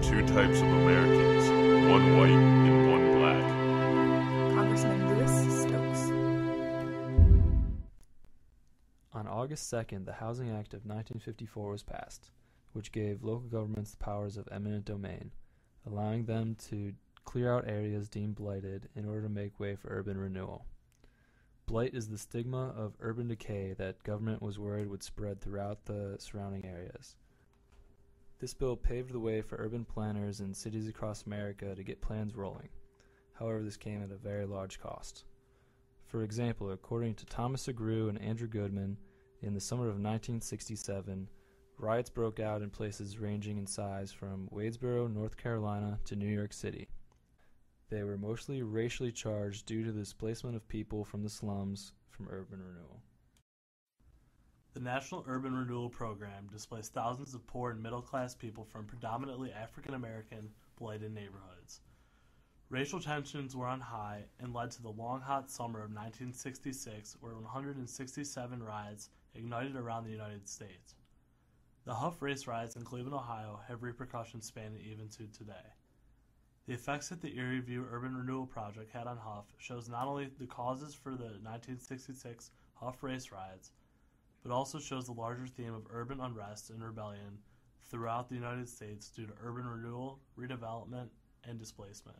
two types of Americans, one white and one black. Congressman Lewis Stokes. On August 2nd, the Housing Act of 1954 was passed, which gave local governments the powers of eminent domain, allowing them to clear out areas deemed blighted in order to make way for urban renewal. Blight is the stigma of urban decay that government was worried would spread throughout the surrounding areas. This bill paved the way for urban planners in cities across America to get plans rolling. However, this came at a very large cost. For example, according to Thomas Agrew and Andrew Goodman, in the summer of 1967, riots broke out in places ranging in size from Wadesboro, North Carolina, to New York City. They were mostly racially charged due to the displacement of people from the slums from urban renewal. The National Urban Renewal Program displaced thousands of poor and middle-class people from predominantly African-American, blighted neighborhoods. Racial tensions were on high and led to the long, hot summer of 1966, where 167 riots ignited around the United States. The Huff Race riots in Cleveland, Ohio have repercussions spanning even to today. The effects that the Erie View Urban Renewal Project had on Huff shows not only the causes for the 1966 Huff Race riots, but also shows the larger theme of urban unrest and rebellion throughout the United States due to urban renewal, redevelopment, and displacement.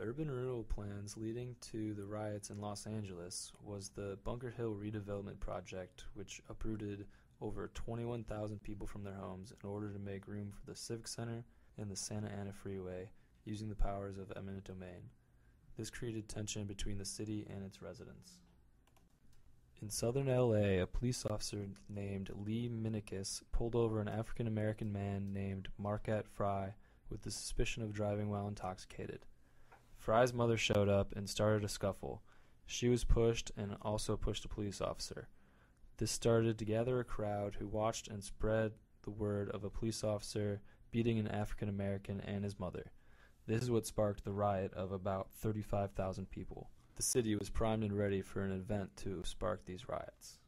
Urban renewal plans leading to the riots in Los Angeles was the Bunker Hill Redevelopment Project, which uprooted over 21,000 people from their homes in order to make room for the Civic Center and the Santa Ana Freeway, using the powers of eminent domain. This created tension between the city and its residents. In southern LA, a police officer named Lee Minikis pulled over an African-American man named Marquette Fry with the suspicion of driving while intoxicated. Fry's mother showed up and started a scuffle. She was pushed and also pushed a police officer. This started to gather a crowd who watched and spread the word of a police officer beating an African American and his mother. This is what sparked the riot of about 35,000 people. The city was primed and ready for an event to spark these riots.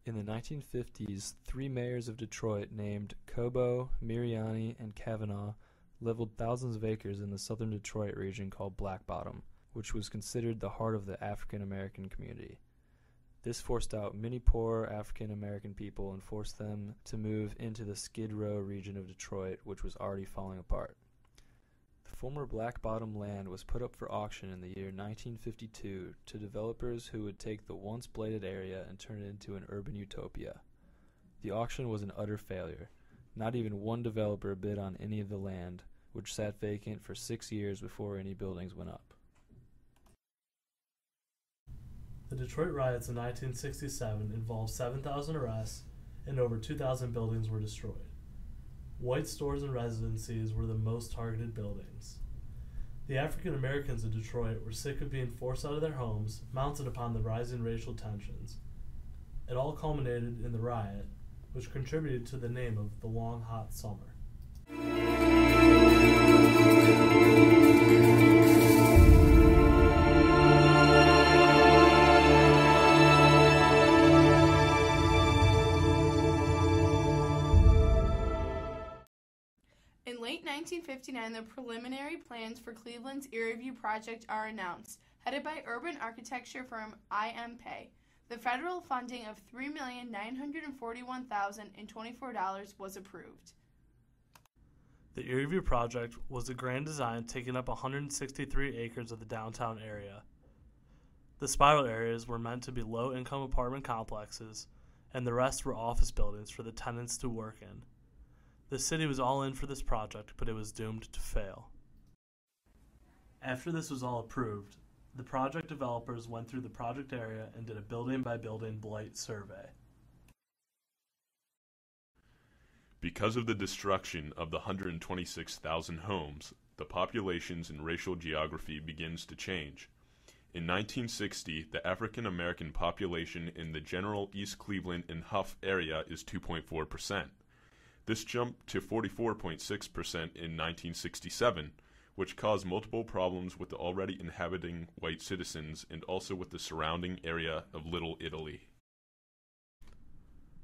In the 1950s, three mayors of Detroit named Cobo, Miriani, and Kavanaugh leveled thousands of acres in the southern Detroit region called Black Bottom, which was considered the heart of the African American community. This forced out many poor African American people and forced them to move into the Skid Row region of Detroit, which was already falling apart. The former Black Bottom land was put up for auction in the year 1952 to developers who would take the once blighted area and turn it into an urban utopia. The auction was an utter failure. Not even one developer bid on any of the land, which sat vacant for 6 years before any buildings went up. The Detroit riots in 1967 involved 7,000 arrests and over 2,000 buildings were destroyed. White stores and residencies were the most targeted buildings. The African Americans of Detroit were sick of being forced out of their homes, mounted upon the rising racial tensions. It all culminated in the riot, which contributed to the name of the Long Hot Summer. In late 1959, the preliminary plans for Cleveland's Erie View project are announced, headed by urban architecture firm IMPay. The federal funding of $3,941,024 was approved. The Erie View project was a grand design taking up 163 acres of the downtown area. The spiral areas were meant to be low-income apartment complexes, and the rest were office buildings for the tenants to work in. The city was all in for this project, but it was doomed to fail. After this was all approved, the project developers went through the project area and did a building-by-building blight survey. Because of the destruction of the 126,000 homes, the populations and racial geography begins to change. In 1960, the African American population in the general East Cleveland and Huff area is 2.4%. This jumped to 44.6% in 1967, which caused multiple problems with the already inhabiting white citizens and also with the surrounding area of Little Italy.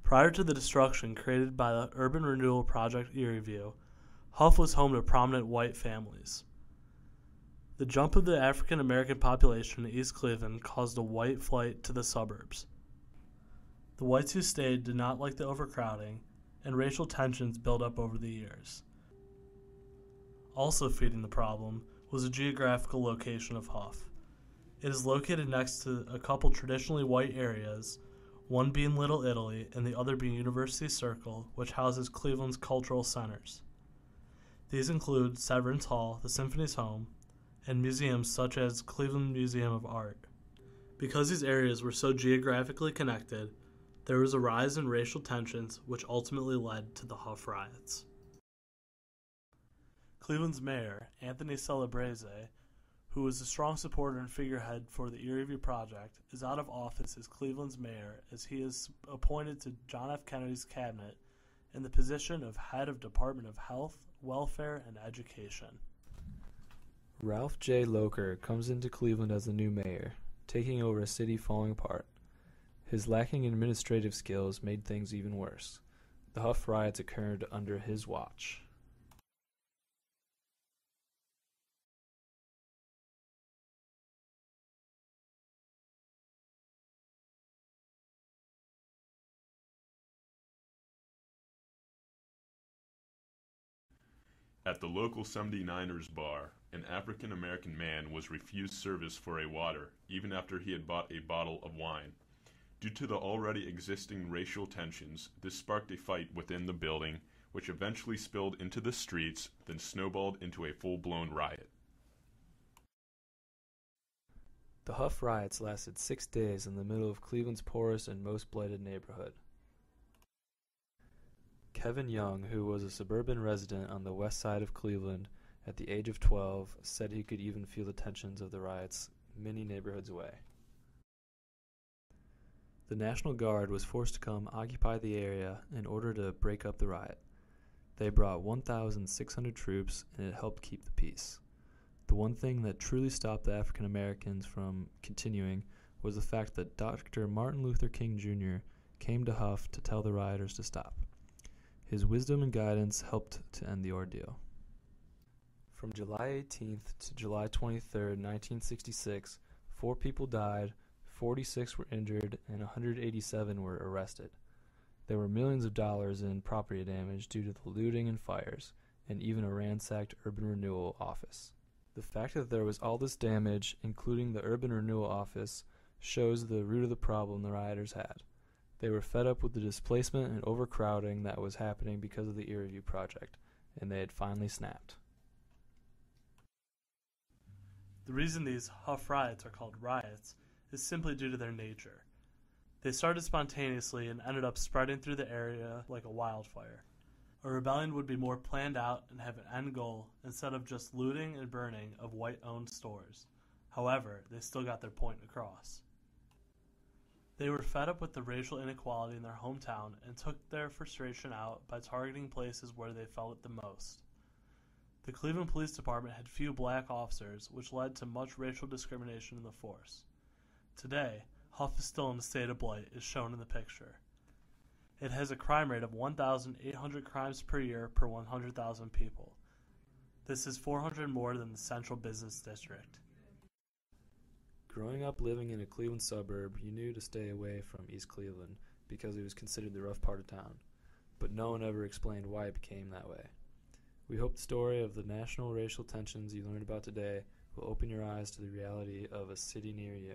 Prior to the destruction created by the Urban Renewal Project Erie View, Huff was home to prominent white families. The jump of the African American population in East Cleveland caused a white flight to the suburbs. The whites who stayed did not like the overcrowding, and racial tensions built up over the years. Also feeding the problem was the geographical location of Huff. It is located next to a couple traditionally white areas, one being Little Italy and the other being University Circle, which houses Cleveland's cultural centers. These include Severance Hall, the Symphony's home, and museums such as Cleveland Museum of Art. Because these areas were so geographically connected, there was a rise in racial tensions which ultimately led to the Huff riots. Cleveland's mayor, Anthony Celebrezze, who was a strong supporter and figurehead for the Erie View Project, is out of office as Cleveland's mayor as he is appointed to John F. Kennedy's cabinet in the position of head of Department of Health, Welfare, and Education. Ralph J. Locher comes into Cleveland as the new mayor, taking over a city falling apart. His lacking in administrative skills made things even worse. The Huff riots occurred under his watch. At the local 79ers bar, an African-American man was refused service for a water, even after he had bought a bottle of wine. Due to the already existing racial tensions, this sparked a fight within the building, which eventually spilled into the streets, then snowballed into a full-blown riot. The Huff riots lasted 6 days in the middle of Cleveland's poorest and most blighted neighborhood. Kevin Young, who was a suburban resident on the west side of Cleveland at the age of 12, said he could even feel the tensions of the riots many neighborhoods away. The National Guard was forced to come occupy the area in order to break up the riot. They brought 1,600 troops, and it helped keep the peace. The one thing that truly stopped the African Americans from continuing was the fact that Dr. Martin Luther King Jr. came to Huff to tell the rioters to stop. His wisdom and guidance helped to end the ordeal. From July 18th to July 23rd, 1966, 4 people died, 46 were injured, and 187 were arrested. There were millions of dollars in property damage due to the looting and fires, and even a ransacked urban renewal office. The fact that there was all this damage, including the urban renewal office, shows the root of the problem the rioters had. They were fed up with the displacement and overcrowding that was happening because of the Erie View Project, and they had finally snapped. The reason these Huff riots are called riots is simply due to their nature. They started spontaneously and ended up spreading through the area like a wildfire. A rebellion would be more planned out and have an end goal instead of just looting and burning of white-owned stores. However, they still got their point across. They were fed up with the racial inequality in their hometown and took their frustration out by targeting places where they felt it the most. The Cleveland Police Department had few black officers, which led to much racial discrimination in the force. Today, Huff is still in a state of blight, as shown in the picture. It has a crime rate of 1,800 crimes per year per 100,000 people. This is 400 more than the Central Business District. Growing up living in a Cleveland suburb, you knew to stay away from East Cleveland because it was considered the rough part of town, but no one ever explained why it became that way. We hope the story of the national racial tensions you learned about today will open your eyes to the reality of a city near you.